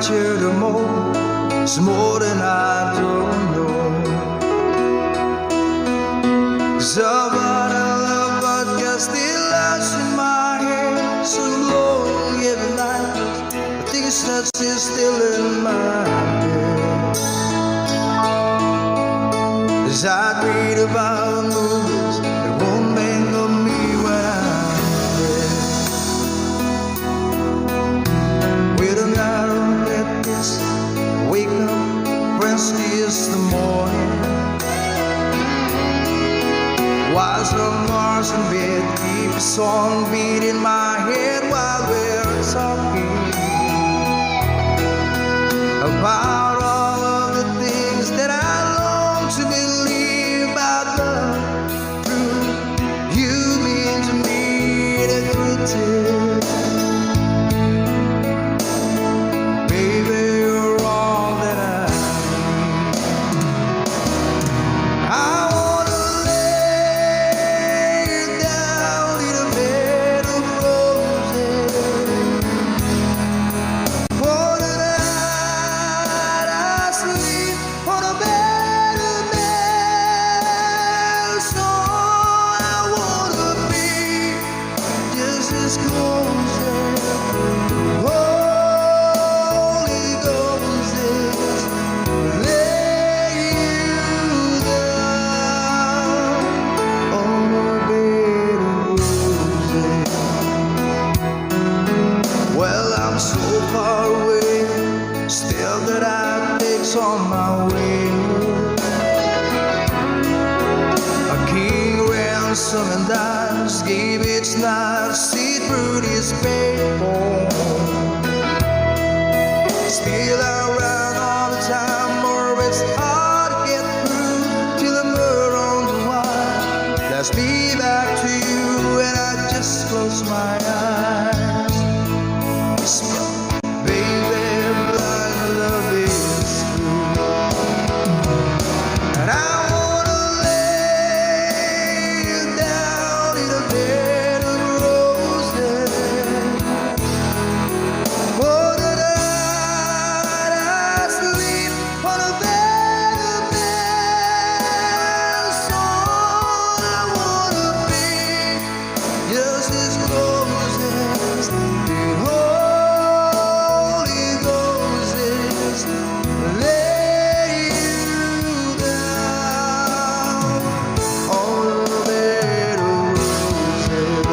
you the more, it's more than I don't know. Somebody I love but gets still lies in my head, so lonely every night. I think it's not still in my head. As I read about movies that won't make of me when I'm dead. With an arrow that is wake up, rest is the morning. While some Mars in bed, keep a song beat in my head while we're talking about all of the things that I long to believe about love. True, you mean to me the greatest. Baby, you're all that I need. I wanna lay you down in a bed of roses. For the night I sleep on a bed of nails. So I wanna be just as close as Holy Ghost is. Lay you down on a bed of roses. Well, I'm so far away, still that I takes on my way. A king ransom and dies, gave its knife, see through this paper. Still I run all the time, or it's hard to get through till the murder on the wire. Let's be back to you, and I just close my eyes. Whisper, baby, blind love is true. And I wanna lay you down in a bed of roses. For the night I sleep on a bed of nails. So I wanna be just as close as the Holy Ghost is. Lay you down on a bed of roses.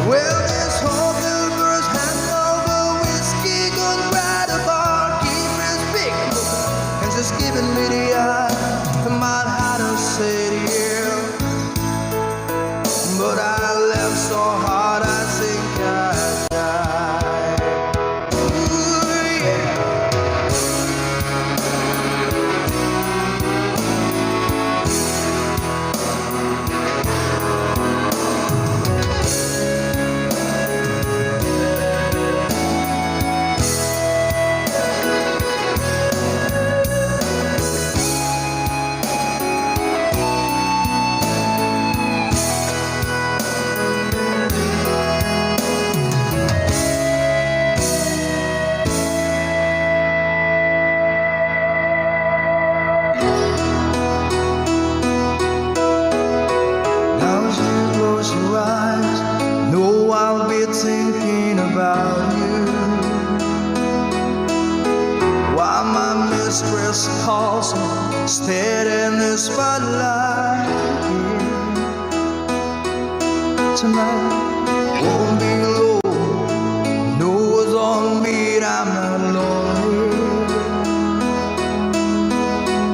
Well, this whole first hand over whiskey, gone by the bar, keeping big and just giving me the eye. I might have to say yeah, but I left so hard I think I died. Ooh, yeah. Now as you close your eyes, know I'll be thinking about you. While my mistress calls me, steady in the spotlight. Tonight won't be low, no one's on me, I'm not lonely.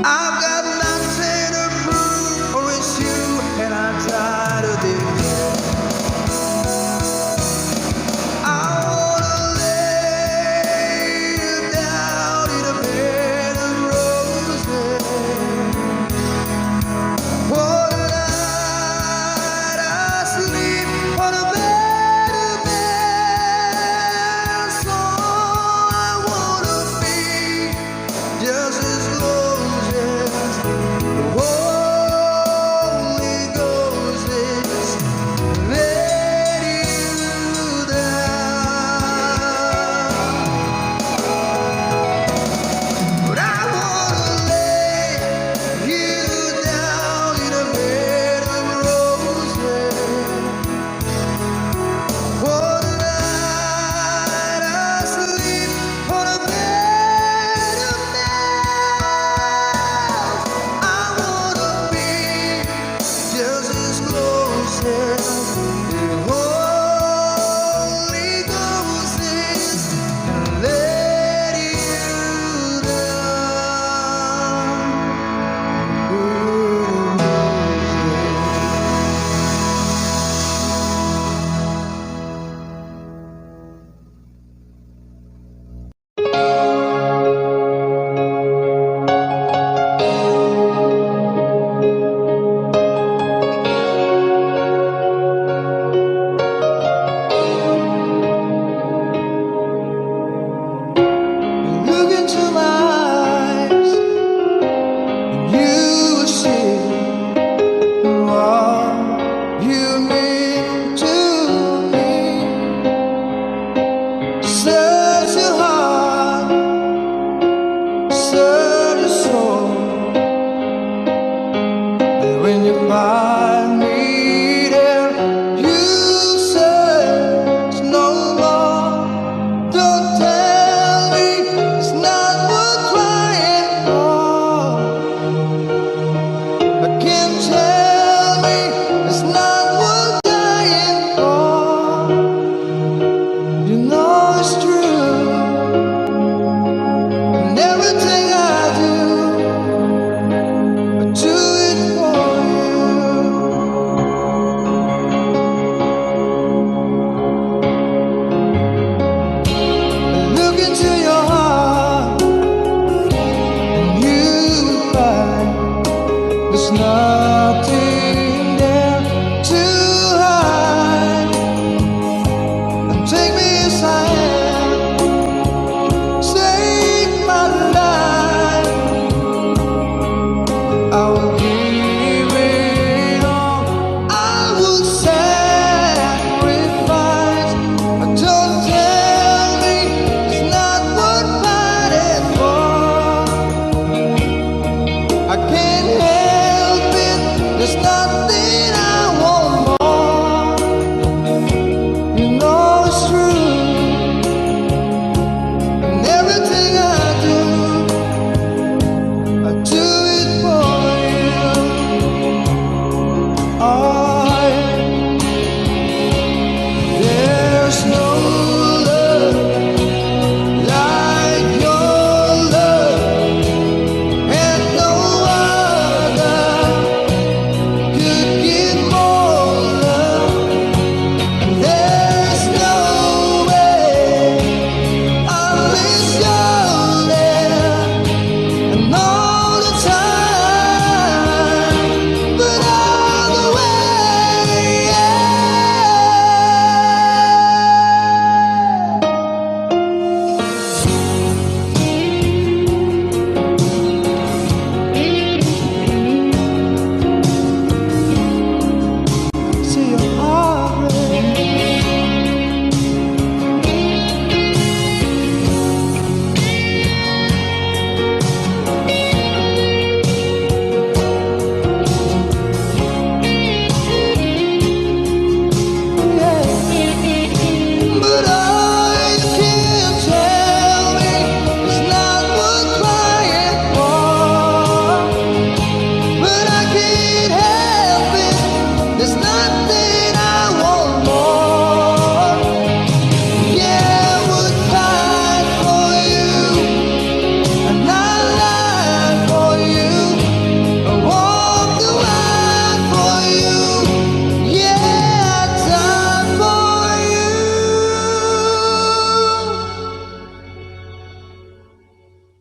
I've got nothing to prove, for it's you and I'm tired of this. I wanna lay you down in a bed of roses. For the night I sleep on a bed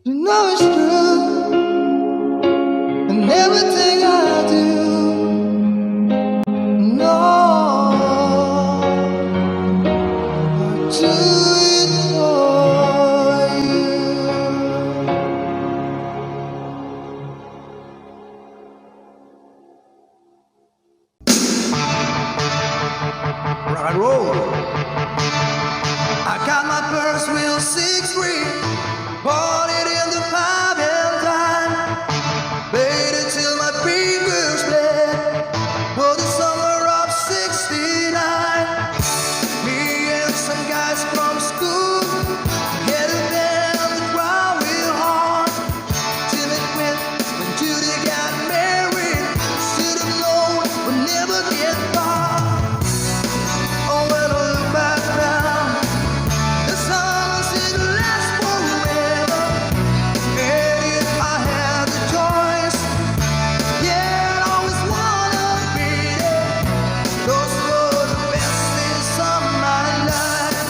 You know it's true, and everything I do, no, I do it for you. Rock and roll. I got my first real 6-3, bought it in the 5 and dime, played it till my fingers bled. For the summer of '69, me and some guys from school headed down the drive real hard till it went when Judy got married. Should have known we'd never get far. Oh, when I look back now, the summer didn't last forever. And if I had the choice, yeah, I'd always wanna be there. Those were the best days of my life.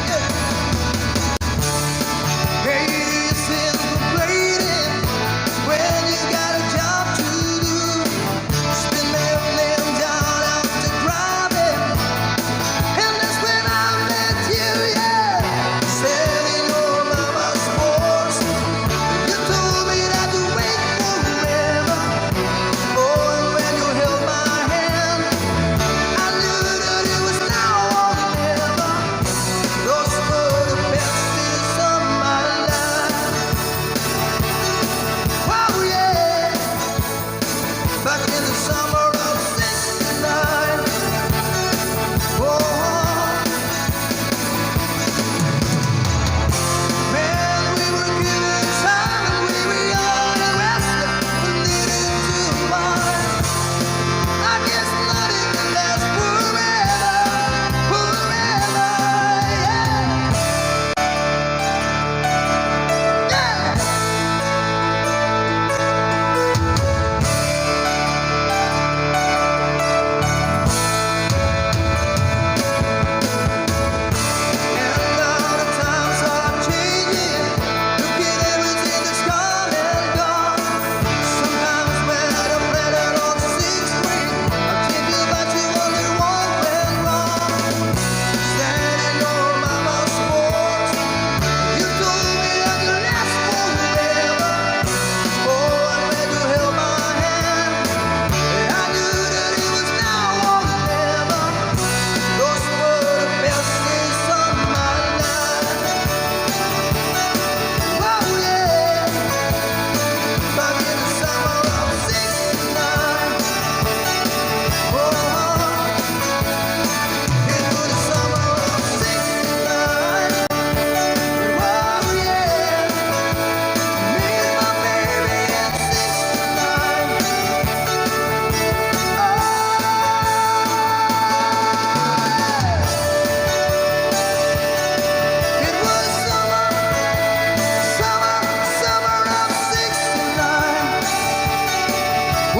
Yeah. Hey, it's in complaining when you got a job to do. Spin them down out to driving. And that's when I met you, yeah. Selling your mama's sports. You told me not to wait forever. Oh, and when you held my hand, I knew that it was now or never. Those were the best days of my life. Oh, yeah. Back in the summer of '69. Oh, man, we were given time and we were young and restless. We needed to find. I guess nothing can last forever, forever, yeah. Yeah. And now the times are changing. Look at everything that's come and gone. Sometimes when I'm planning on 6-3, I think about you wonder what went wrong. Standing on mama's porch, you told me I could last forever. Oh, and when you held my hand, I knew that it was now or never. Those were the best days of my life. Oh, yeah. Back in the summer of '69. Oh, into the summer of '69. Oh, yeah. Me and my baby in '69. It was summer of '69. Oh,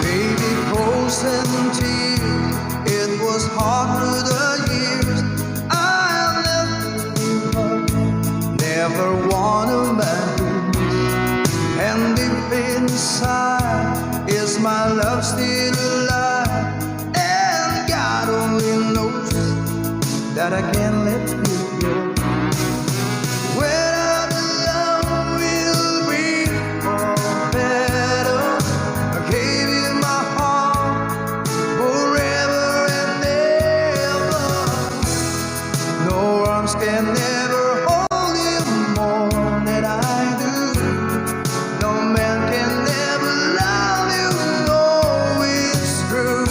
baby, frozen tears. It was hard through the years. I'll never give up, never wanna marry. And deep inside, is my love still alive? And God only knows that I can't let you go. When I'm alone, we'll be better. I gave you my heart forever and ever. No arms can never hold you more than I do. No man can never love you, no, it's true.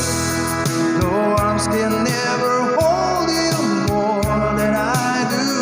No arms can never hold you more than I do.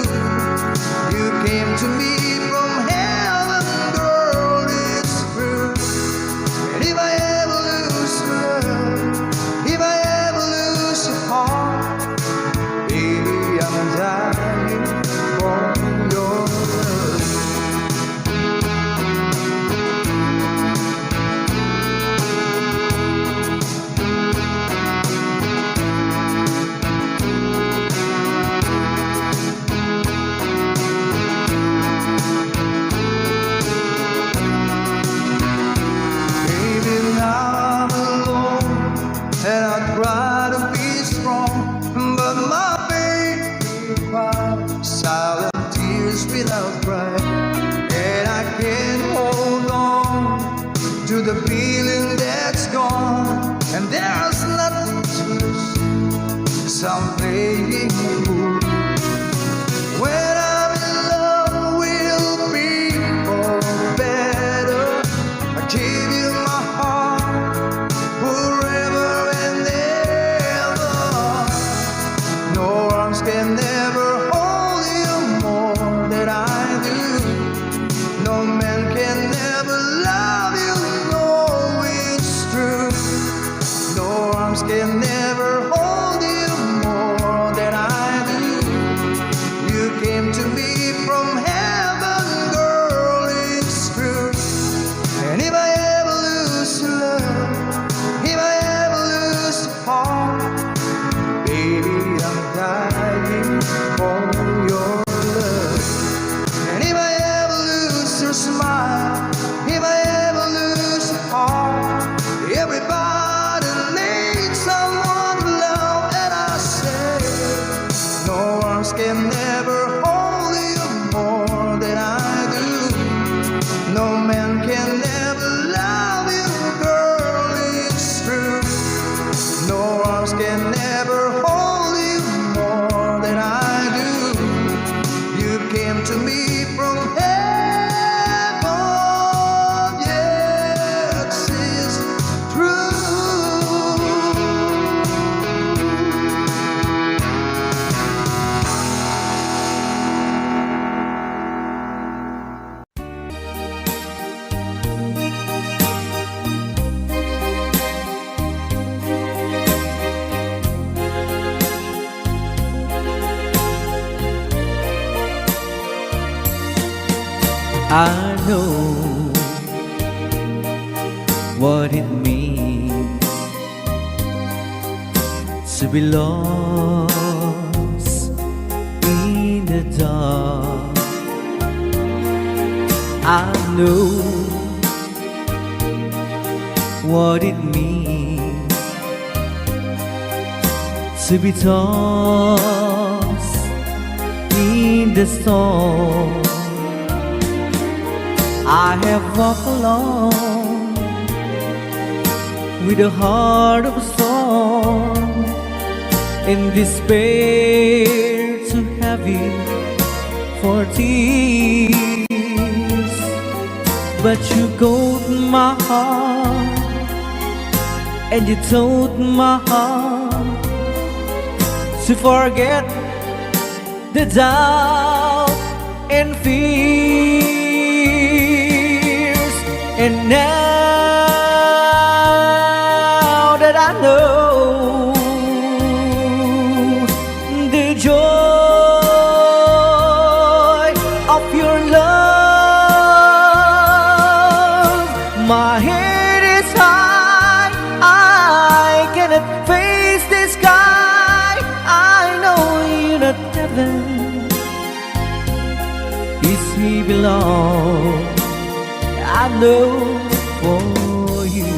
playing the fool. When I'm in love, we'll be for better. I give you my heart forever and ever. No arms can never hold you more than I do. No man can never love you, no, it's true. No arms can never hold you more than I do. You came to me from heaven, girl, it's true. And if I ever lose your love, if I ever lose your heart, baby, I'm dying for your love. And if I ever lose your smile, if I ever lose your heart, everybody needs someone to love, and I say, no arms can never hold you more than I do. No man can never love you, girl, it's true. No arms can never hold you more than I do. You came to me from heaven, yes, it's true. I know what it means to be lost in the dark. I know what it means to be tossed in the storm. I have walked alone with a heart of stone, in despair too heavy for tears. But you got my heart, and you told my heart to forget the doubt and fear. And now that I know the joy of your love, my head is high, I cannot face the sky. I know you're not heaven, peace we belong. I know for you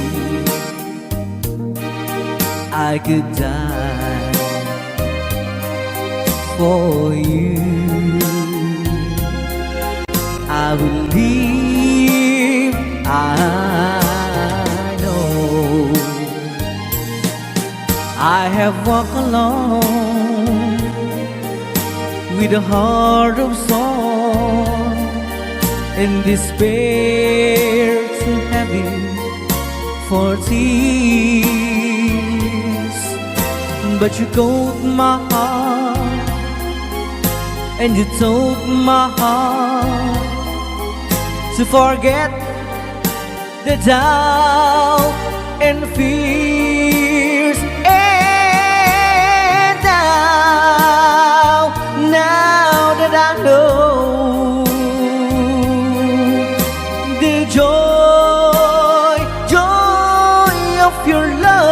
I could die for you. I will live, I know. I have walked alone with a heart of stone, in despair too heavy for tears. But you called my heart, and you told my heart to forget the doubt and fears. And now that I know the joy of your love,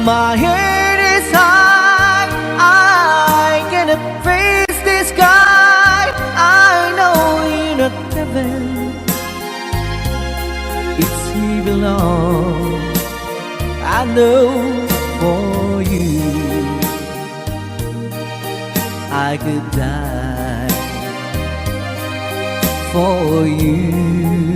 my head is high, I cannot face the sky. I know you're not heaven, it's here below. I know for you I could die for you.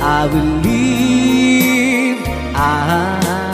I will live, I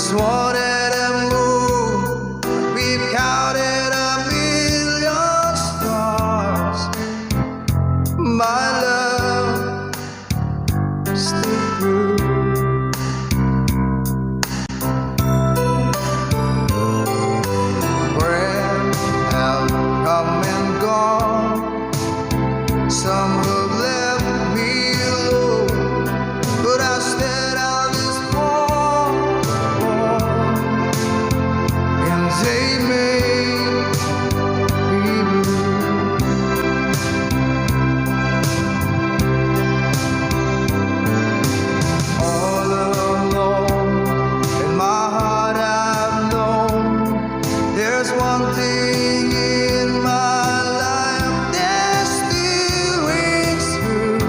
just wanted to move. We've counted a million stars. My love, stay true. Friends have come and gone. Some have left me alone, but I stand out this far, and they may be blue. All alone in my heart I've known there's one thing in my life that still rings true.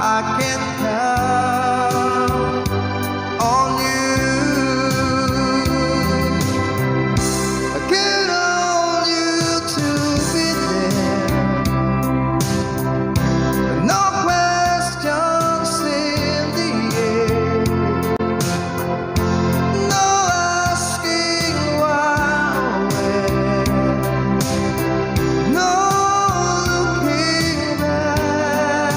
I can count on you. I count on you to be there. No questions in the air. No asking why or where. No looking back.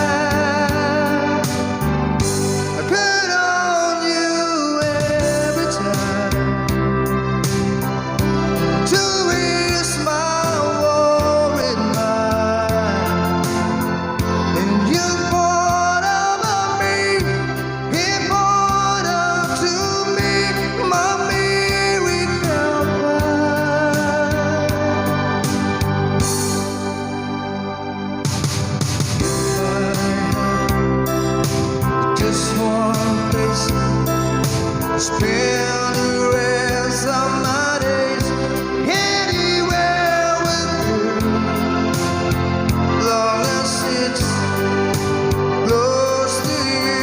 I put on you every time to ease my worried mind. And you poured over me, he poured unto me my miracle wine. Just one place to spend the rest of my days, anywhere with you, long as it's close to you.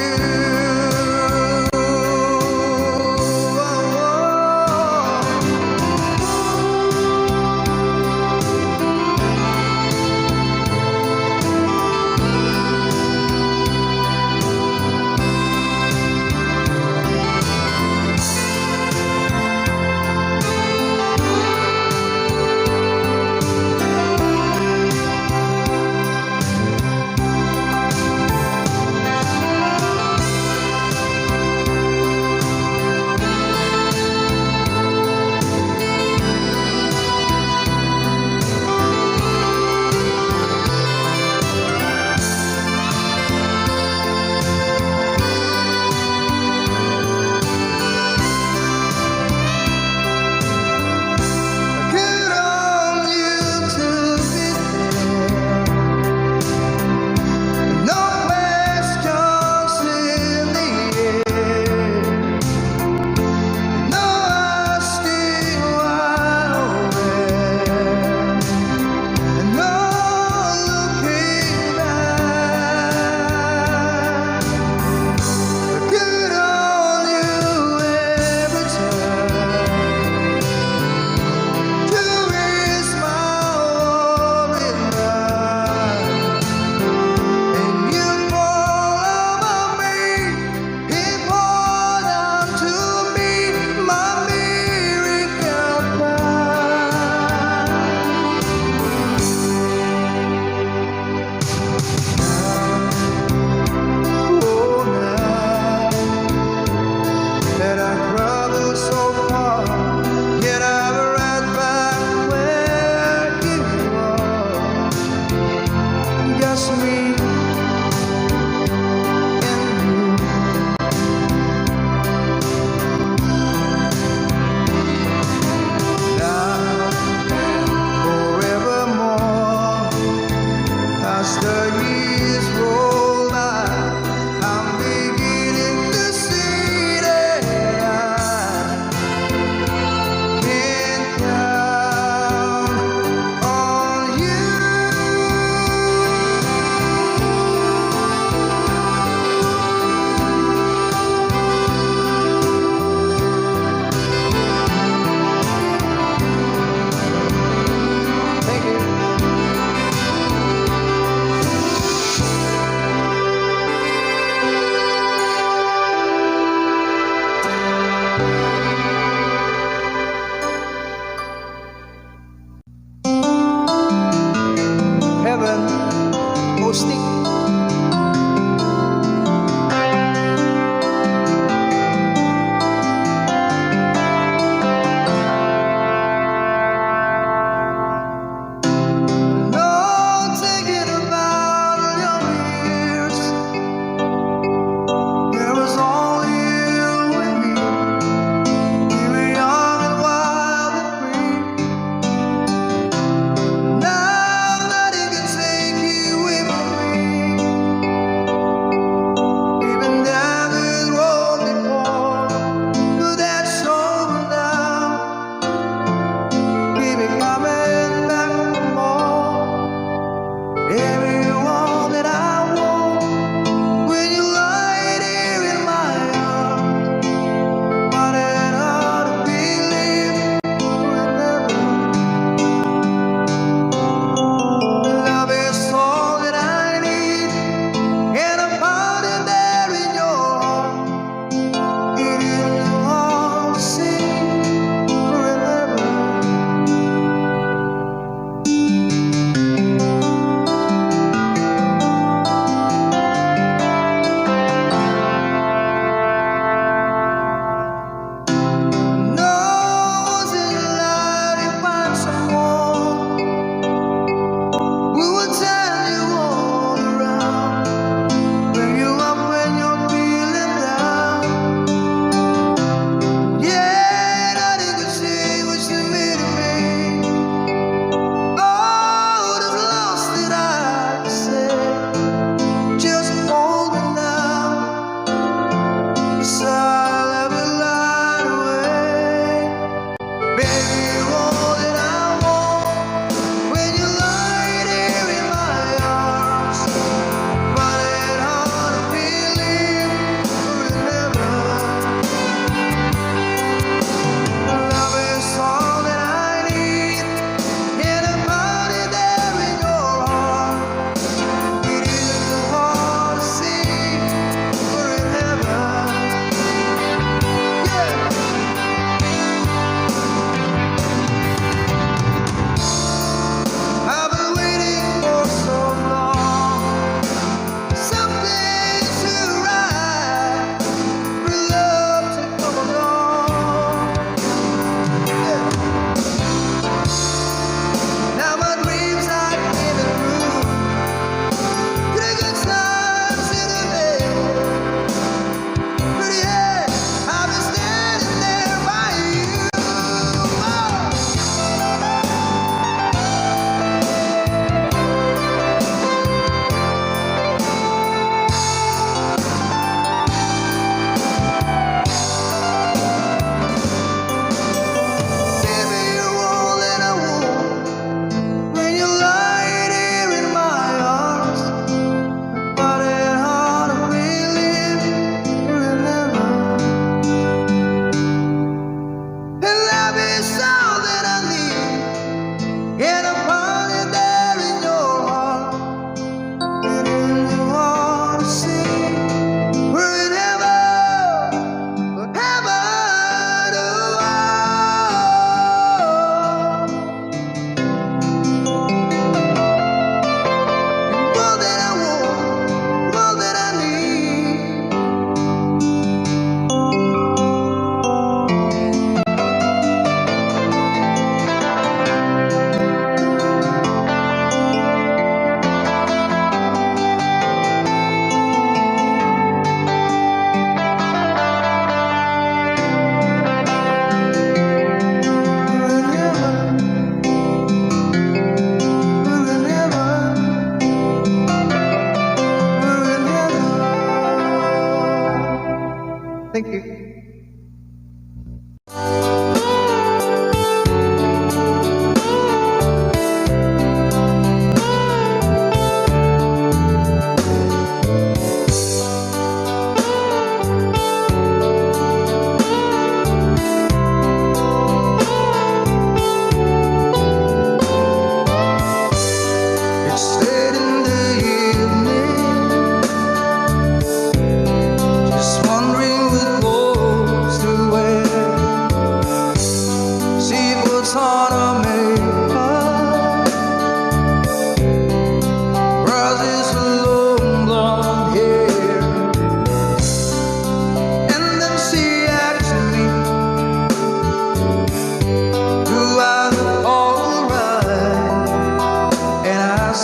Count on you to be there. No questions in the air. No asking why or where. And no looking back. I count on you every time to ease my worried mind. And you poured over me, he poured unto me my miracle wine. Oh, now that I traveled so far, yet I'm right back where you are. Just me and you. Now and forevermore, as the years roll by, I'm beginning to see that I can count on you.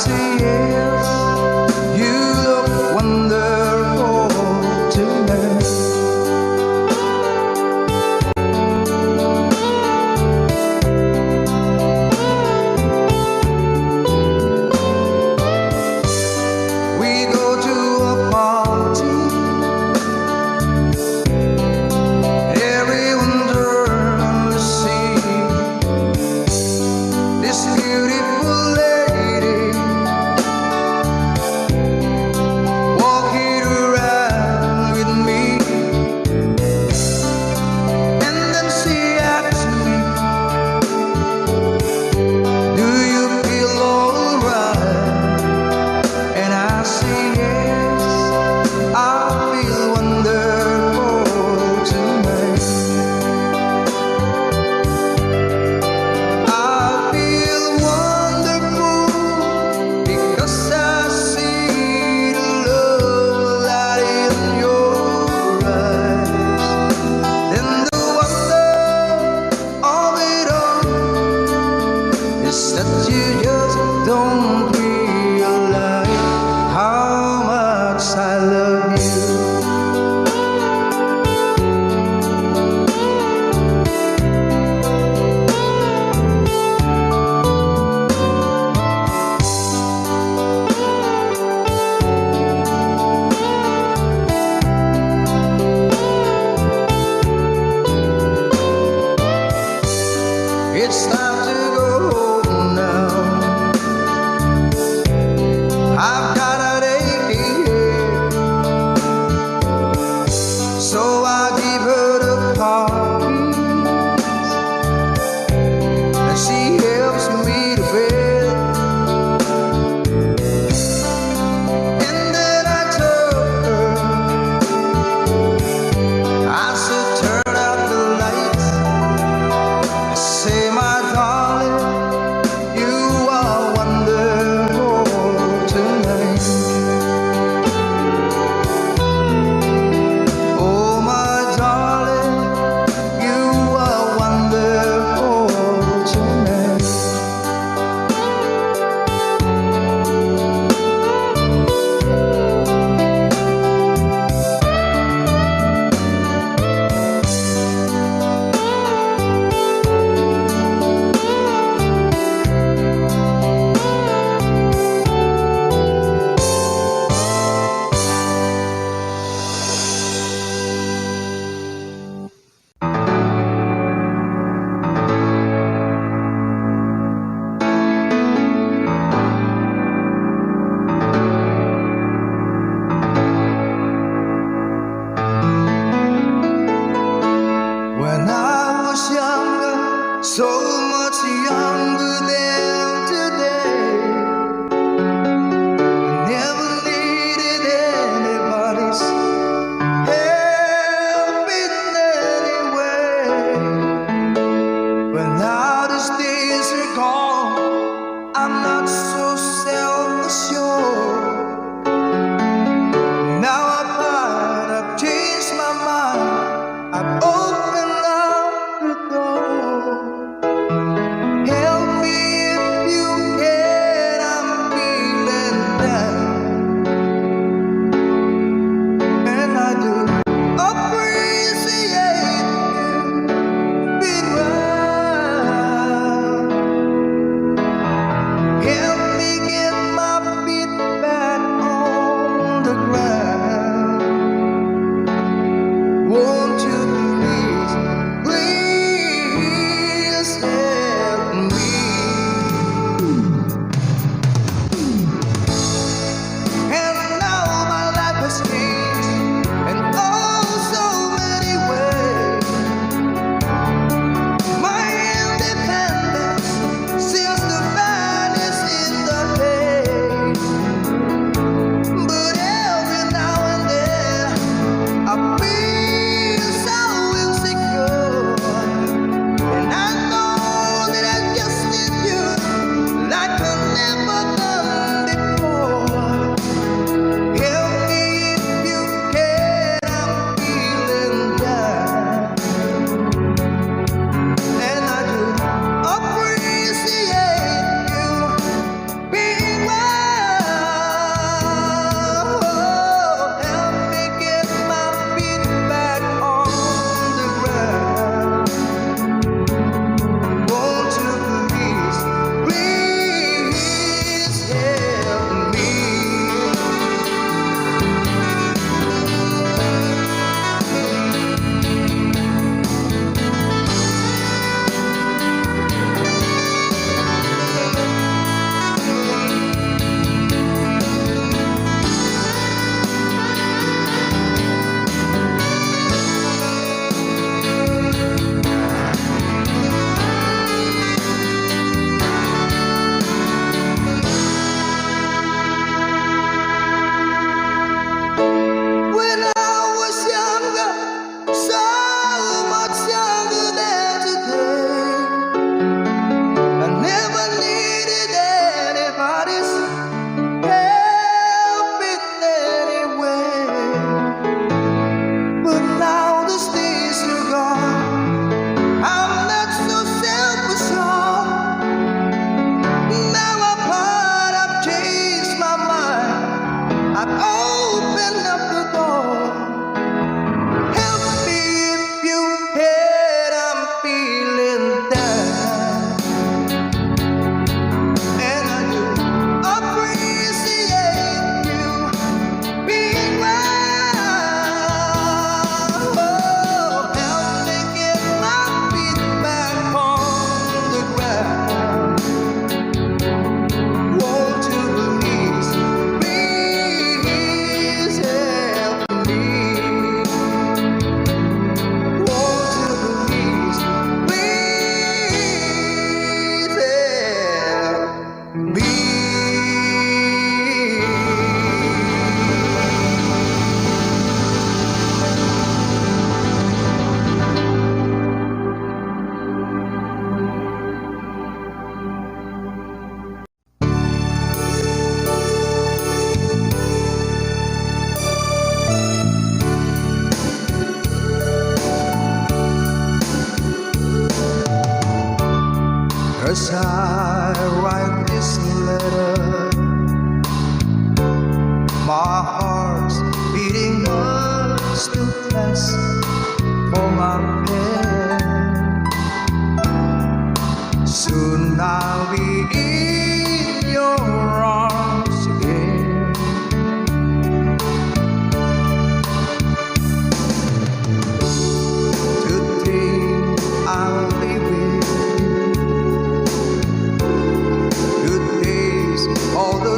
say yes. You look wonderful tonight. We go to a party. Everyone turn to see this beautiful lady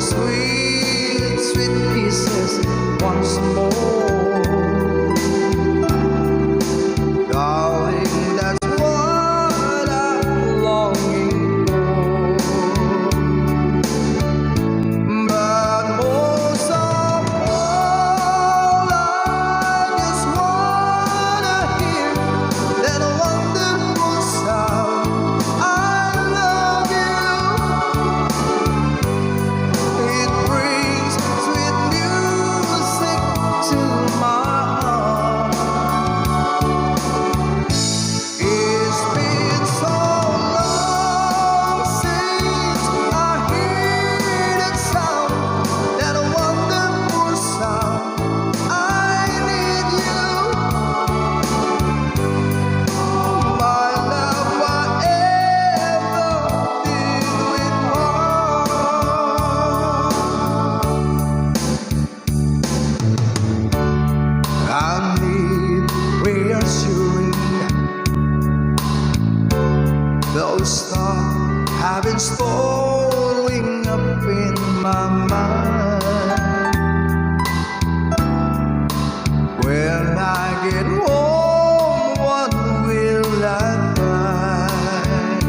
sweet, sweet kisses once more. Darling, that's what I'm longing for. But most of all, I just wanna hear that wonderful sound. I love you. It brings sweet music to my heart. It's been so long since I hear that sound, that wonderful sound. I need you, my love, whatever did we part. I need reassuring. Those thoughts have been storing up in my mind. When I get home, what will I find?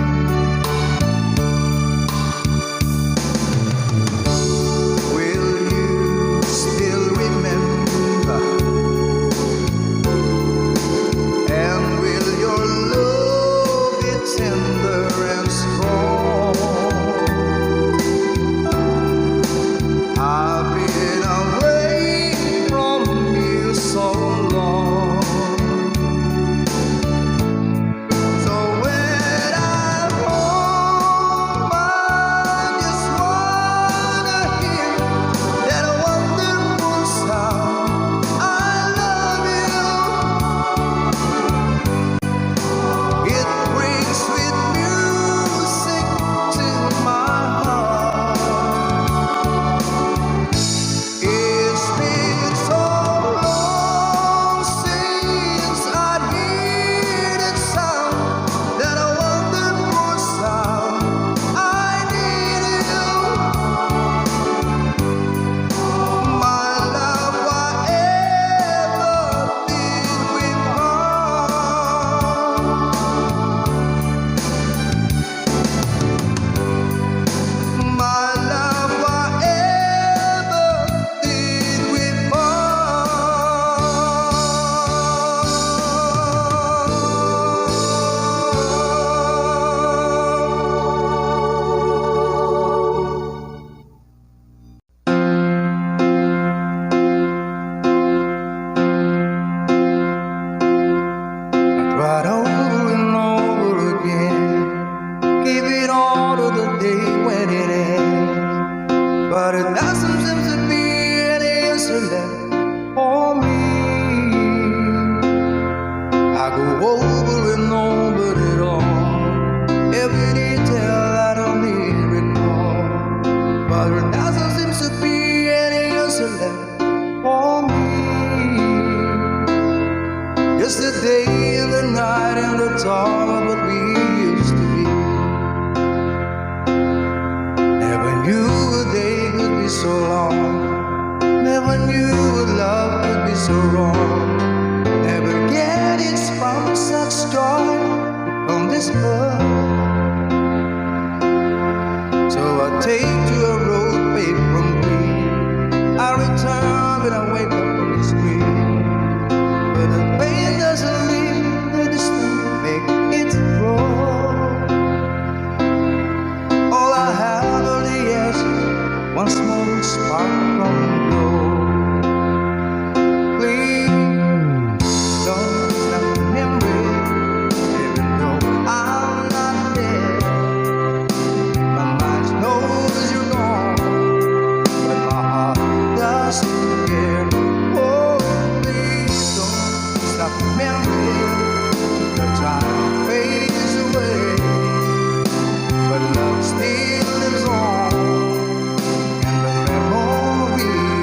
Will you still remember? And will your love be tender and strong? I've been away from you so long. So when I'm home, I just wanna hear that wonderful sound. I love you. It brings sweet music to my heart. It's been so long since I hear that sound, that wonderful sound. I need you, my love, whatever did we part. My love, whatever did we part? Over and over again, give it all to the day when it ends. But it doesn't seem to be any answer left for me. I go over and over it all, every detail I don't need recall. But it doesn't seem to be any answer left for me. Yesterday and the night and the thought of what we used to be. Never knew a day could be so long. Never knew a love could be so wrong. Never getting from such joy on this earth. So I take to a road paved from green. I return when I wake up from the screen. But the pain doesn't leave the distance, make it grow. All I have are the answers, one small spark from the glow. Please don't stop the memory, even though I'm not dead. My mind knows you're gone, but my heart doesn't care. Oh, please don't stop the memory. The time fades away, but love still lives on, and the memory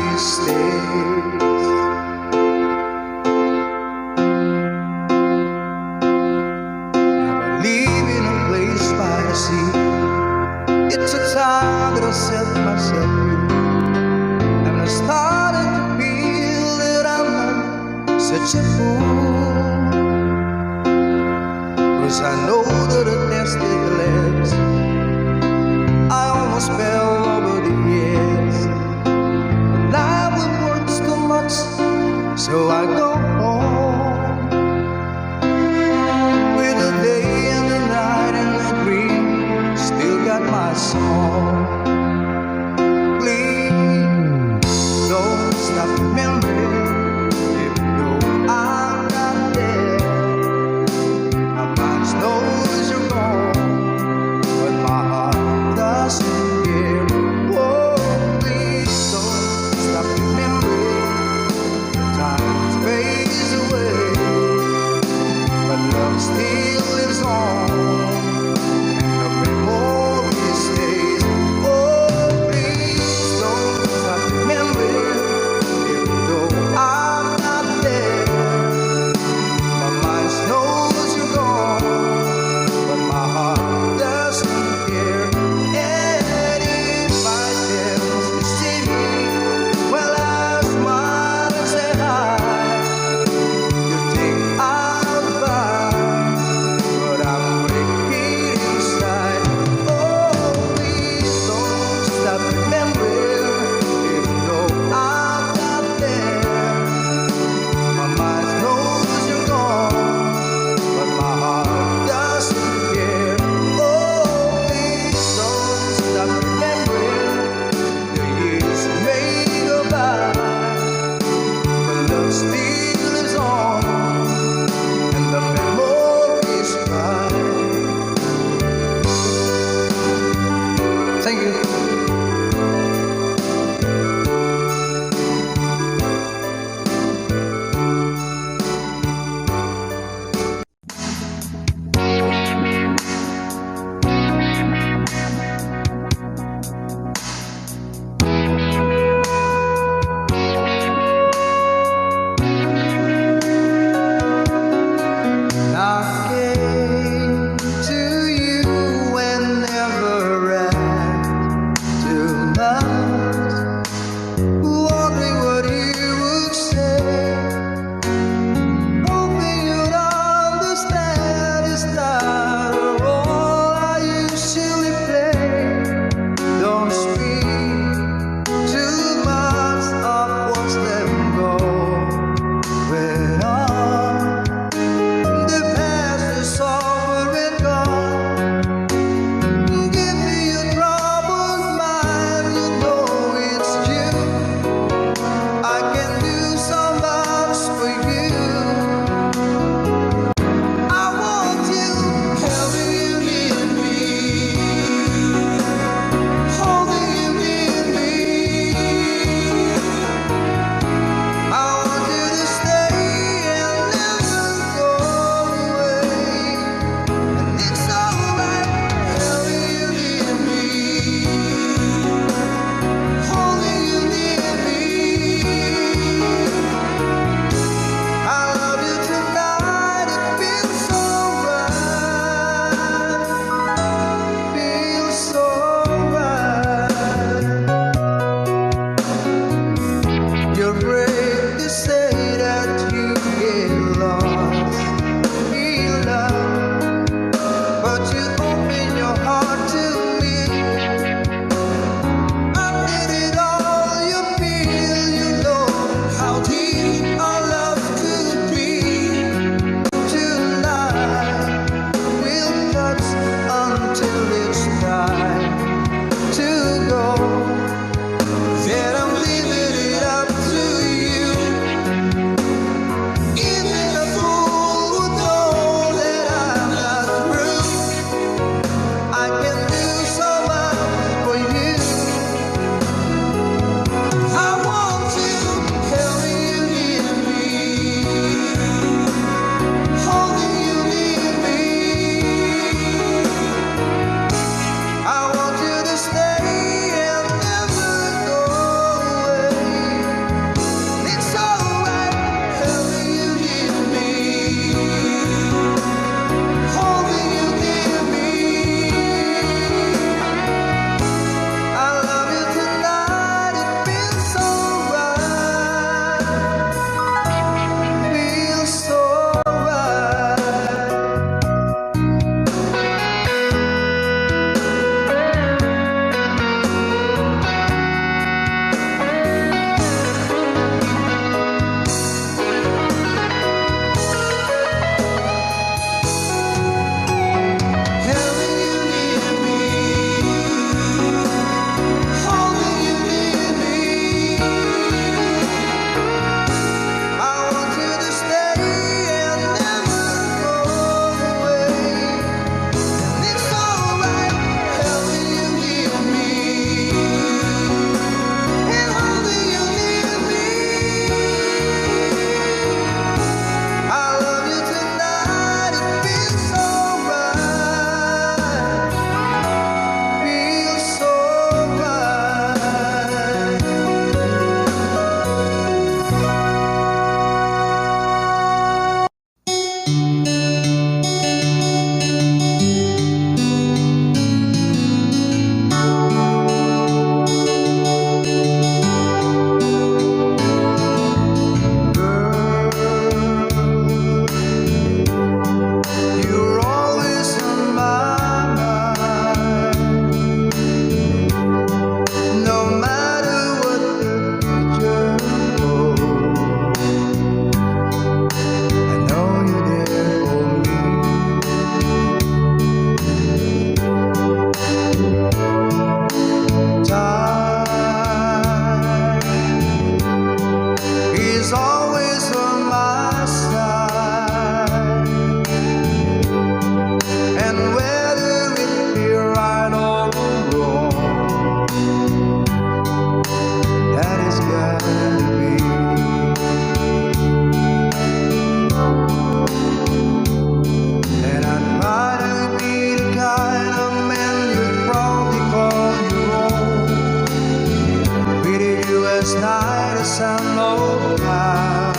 as night as sun low cloud.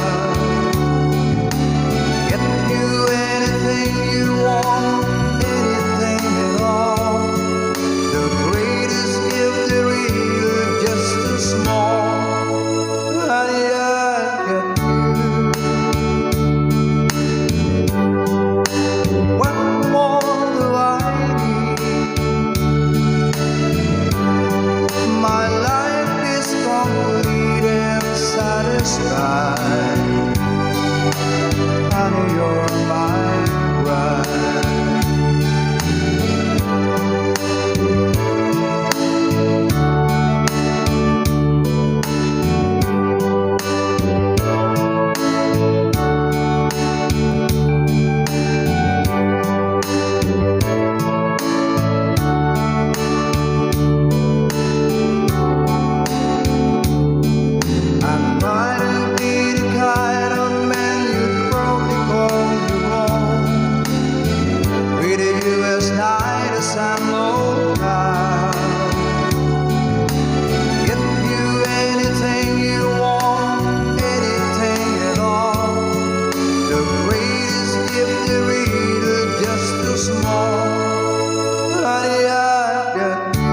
Get you anything you want, anything at all. The greatest gift there is just a small. Honey, I got you. What more do I need? My life is complete and satisfied. Honey, you're my bride. I'm trying to be the kind of man you'd probably call your own. Treating you as night as I'm low cloud. Get you anything you want, anything at all. The greatest gift there is just a small. Honey, I got you.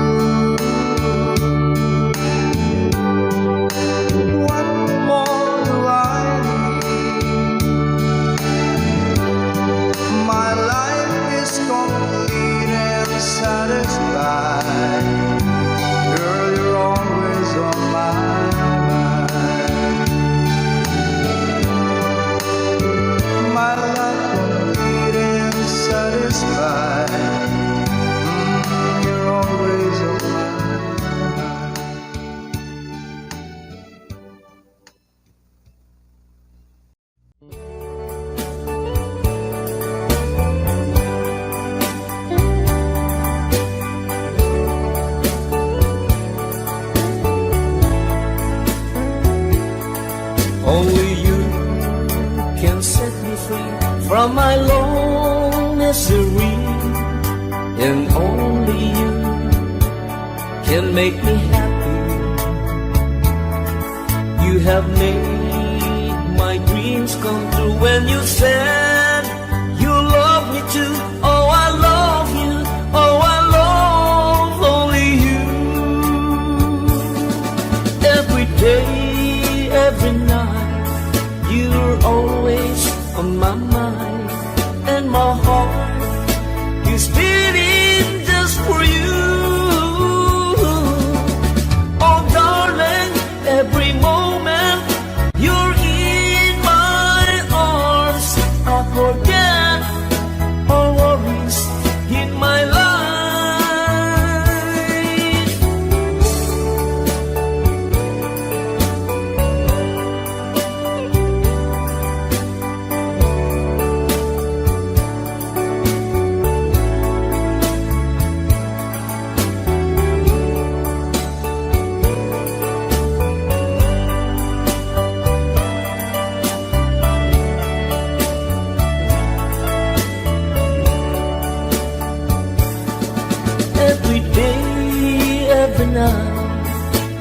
What more do I need? My life is complete and satisfied. Girl, you're always on my mind. My life complete and satisfied. You're always on my mind. Only you can set me free from my long misery, and only you can make me happy. You have made my dreams come true when you said you love me too. Oh, I love you. Oh, I love only you. Every day, every night, you're always on my mind, and my heart is beating just for you. Oh, darling, every moment you're in my arms, I forget all worries in my life. Every day, every night,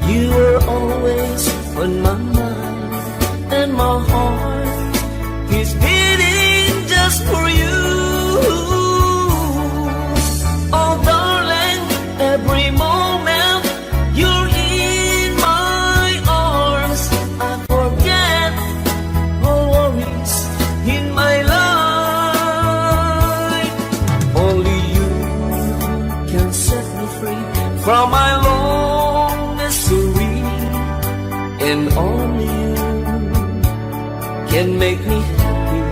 you are always on my mind, and my heart is beating just for you. Oh, darling, every moment you're in my arms, I forget all worries in my life. Only you can set me free from my long misery, and only you can make me happy.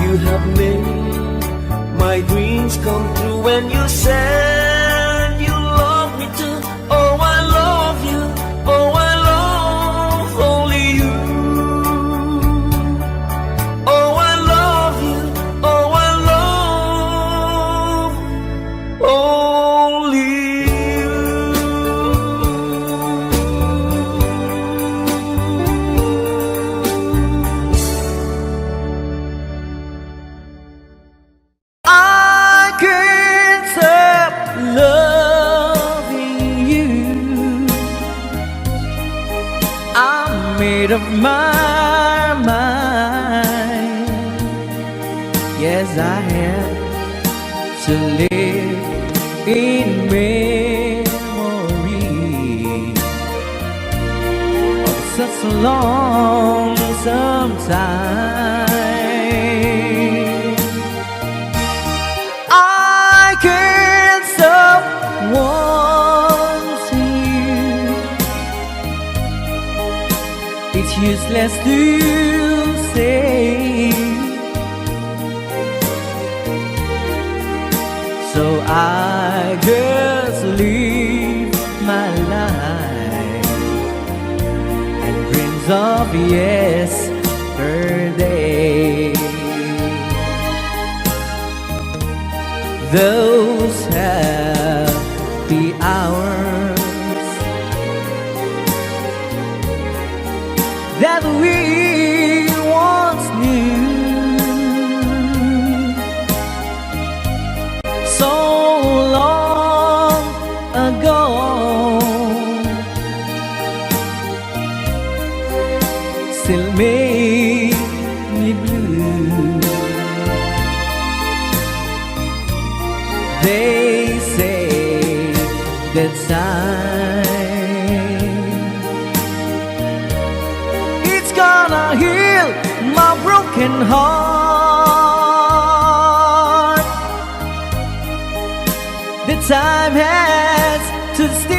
You have made my dreams come true when you said you love me too. Oh, I love you. Oh, I love only you. Oh, I love you. Oh, I love only you. I can't help made up my mind. Yes, I have to live in memory of such a lonesome time. I can't stop wanting you. It's useless to say, so I just live my life and dreams of yesterday. Those happy hours that we once knew, so long ago, still make me blue. They say that time, it's gonna heal my broken heart. The time has to steal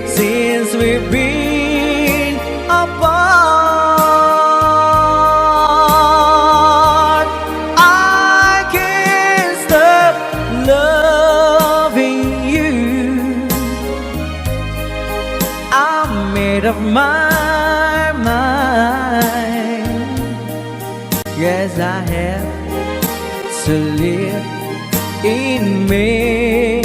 since we've been apart. I can't stop loving you. I'm made up my mind. Yes, I have to live in memory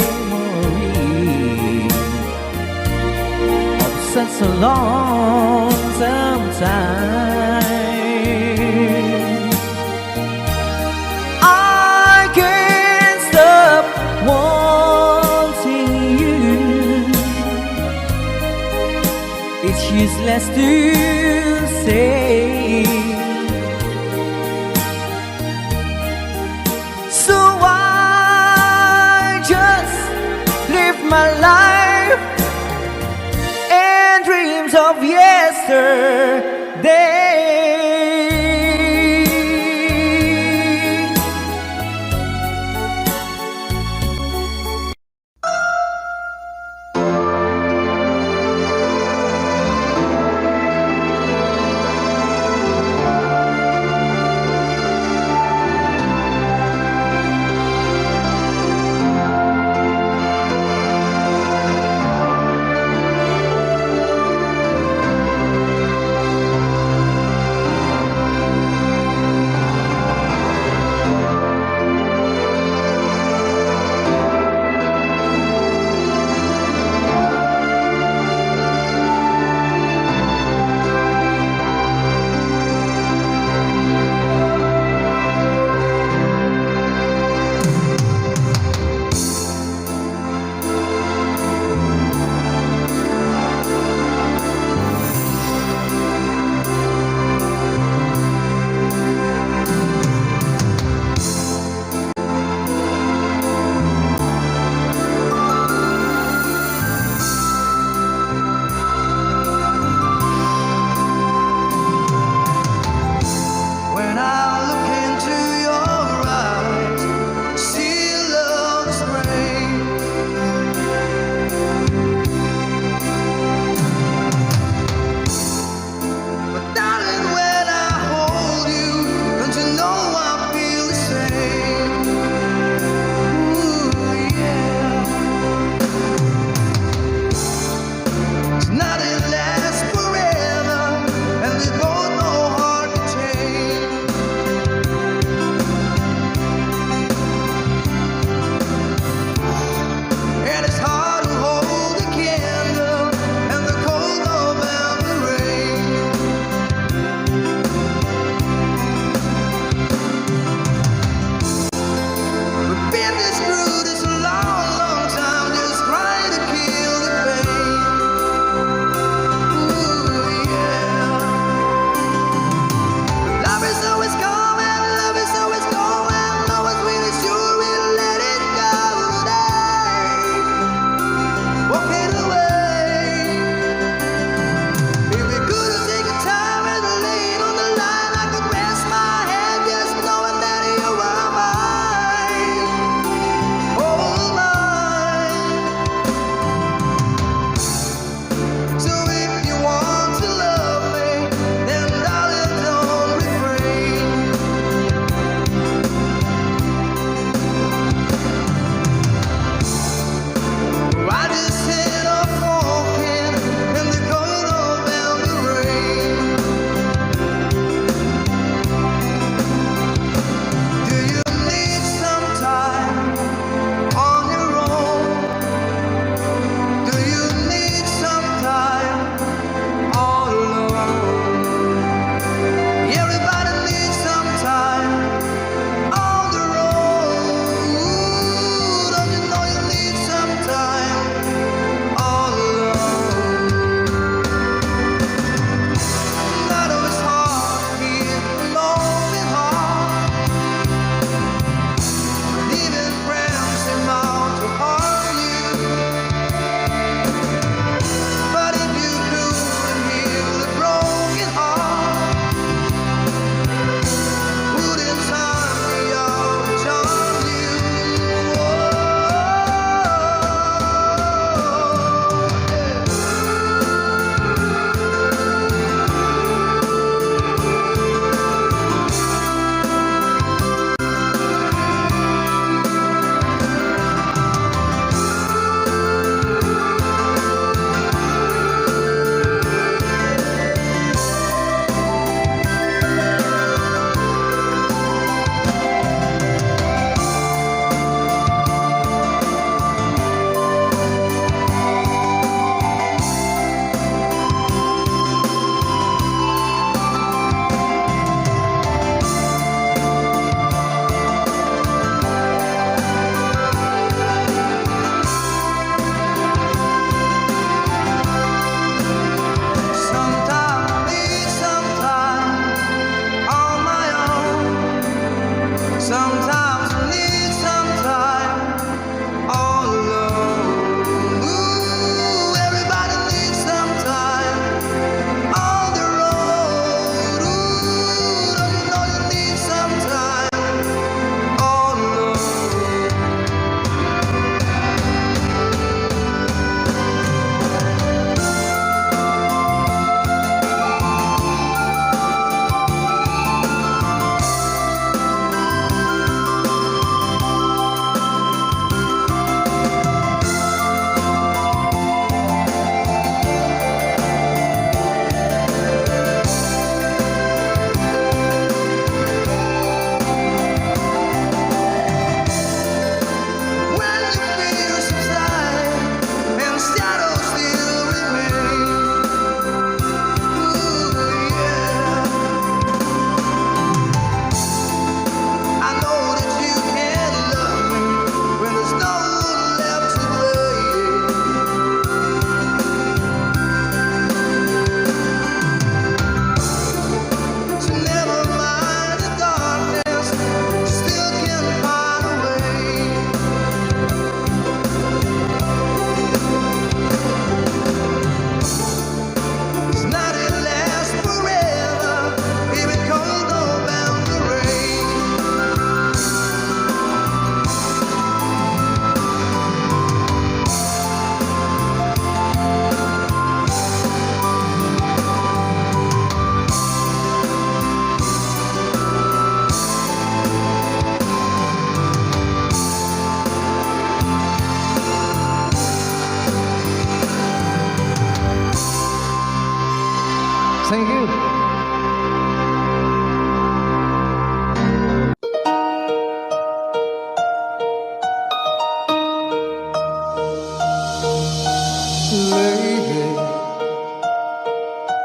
of such a lonesome time. I can't stop wanting you. It's useless to say, so I just live my life and dreams of yesterday.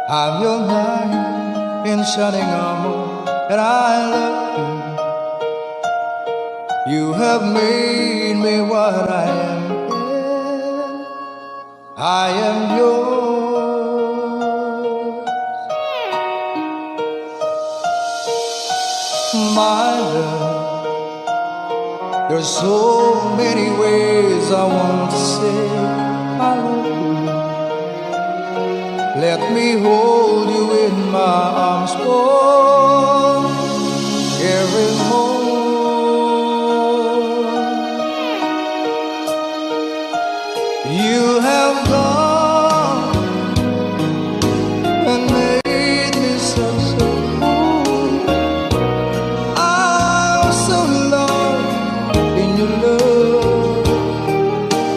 I'm your knight in shining armor, and I love you. You have made me what I am. I am yours, my love. There's so many ways I want to say I love you. Let me hold you in my arms for every moment. You have gone and made me so cool. I'm so lost in your love,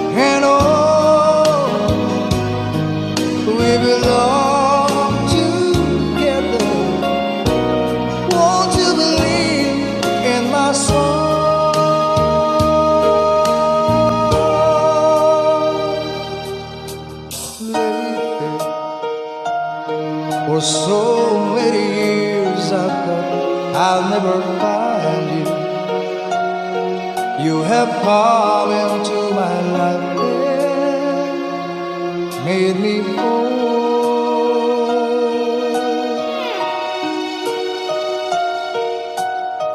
and oh, we belong together. Won't you believe in my song? Lately, for so many years I thought I'll never find you. You have come into my life and made me whole.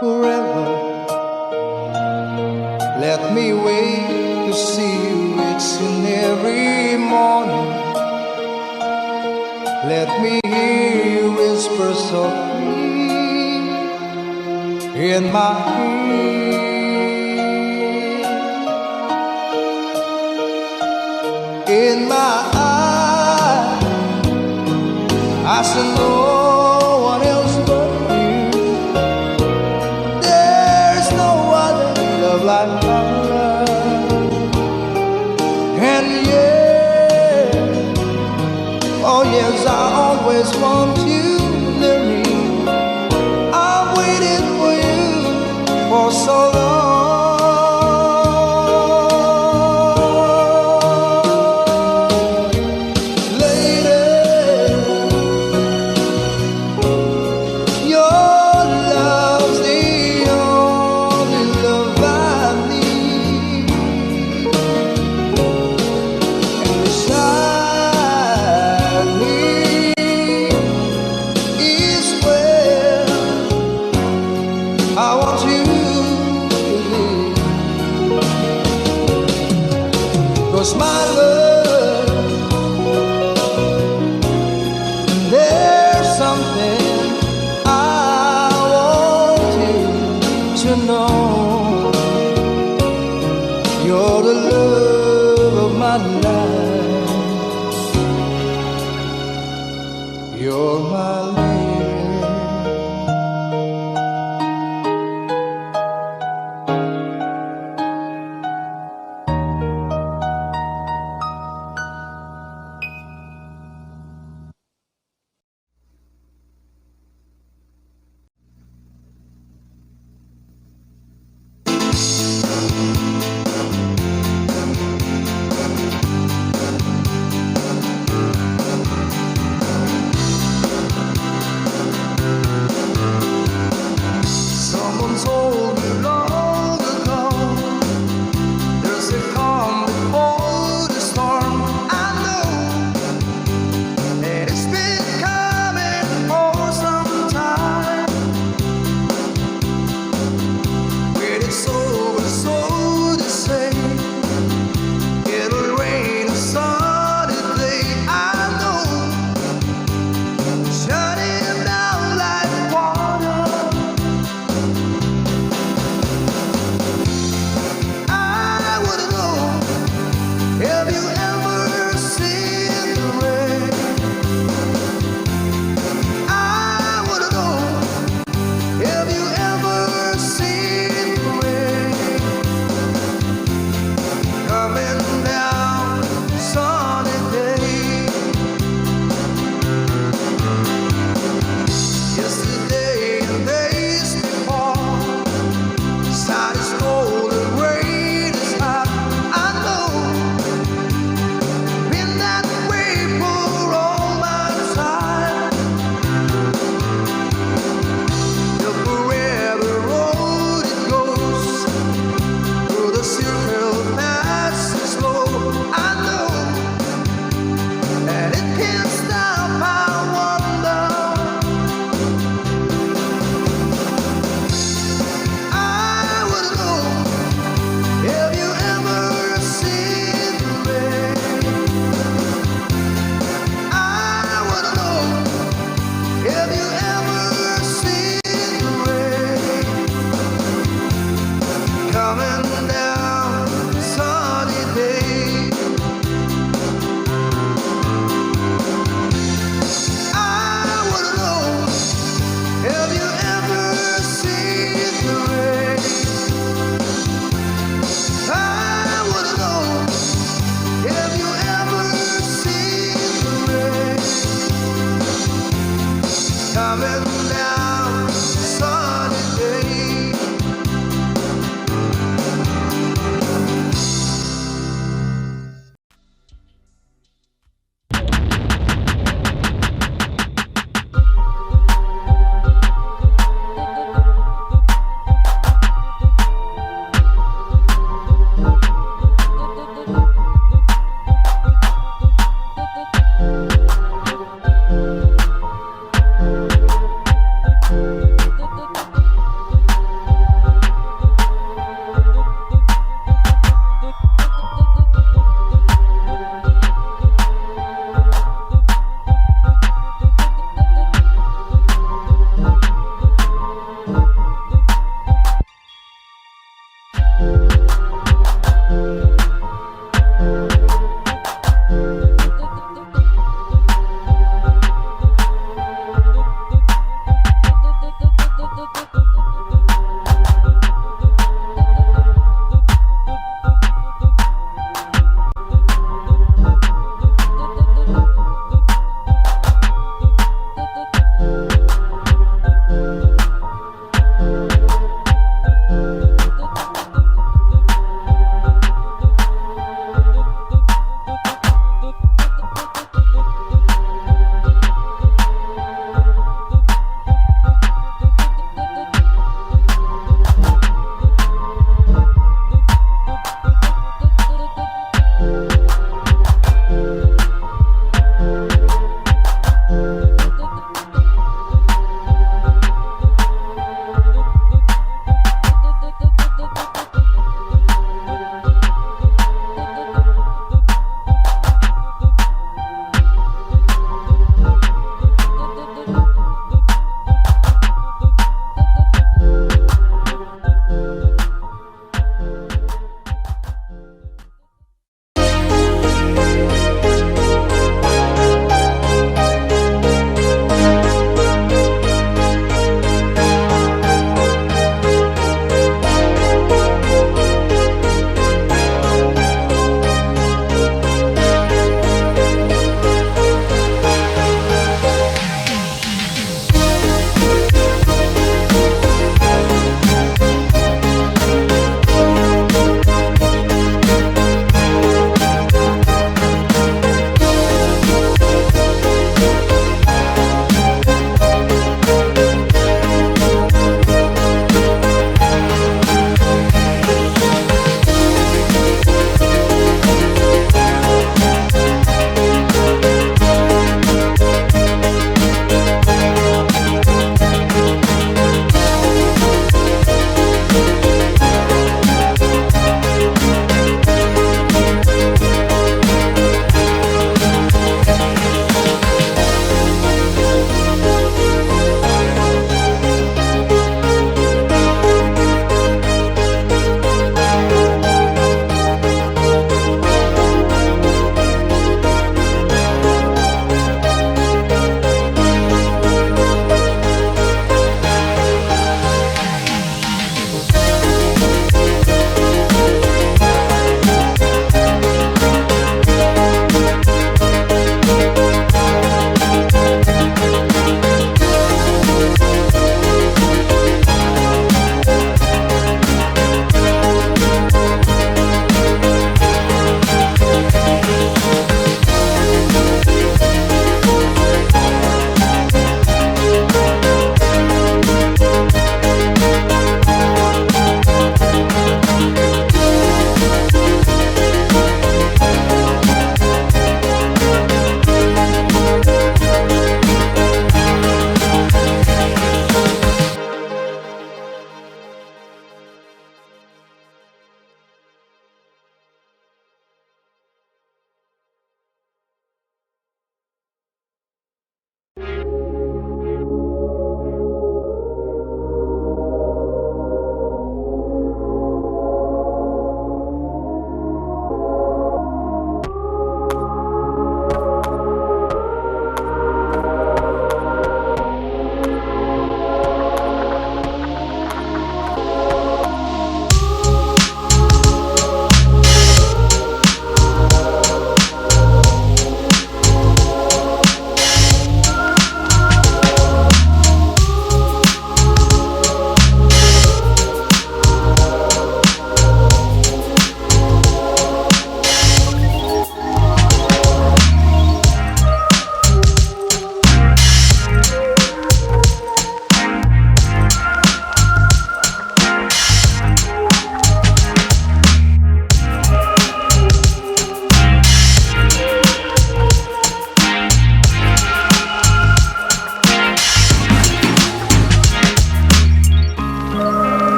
Forever, let me wait to see you. It's in every morning. Let me hear you whisper softly in my ear. In my eyes, I see no one else but you. There's no other love like my love. And yeah, oh yes, I always want you near me. I've waited for you for so long. I want you to live, 'cause my love, there's something I want you to know. You're the love of my life.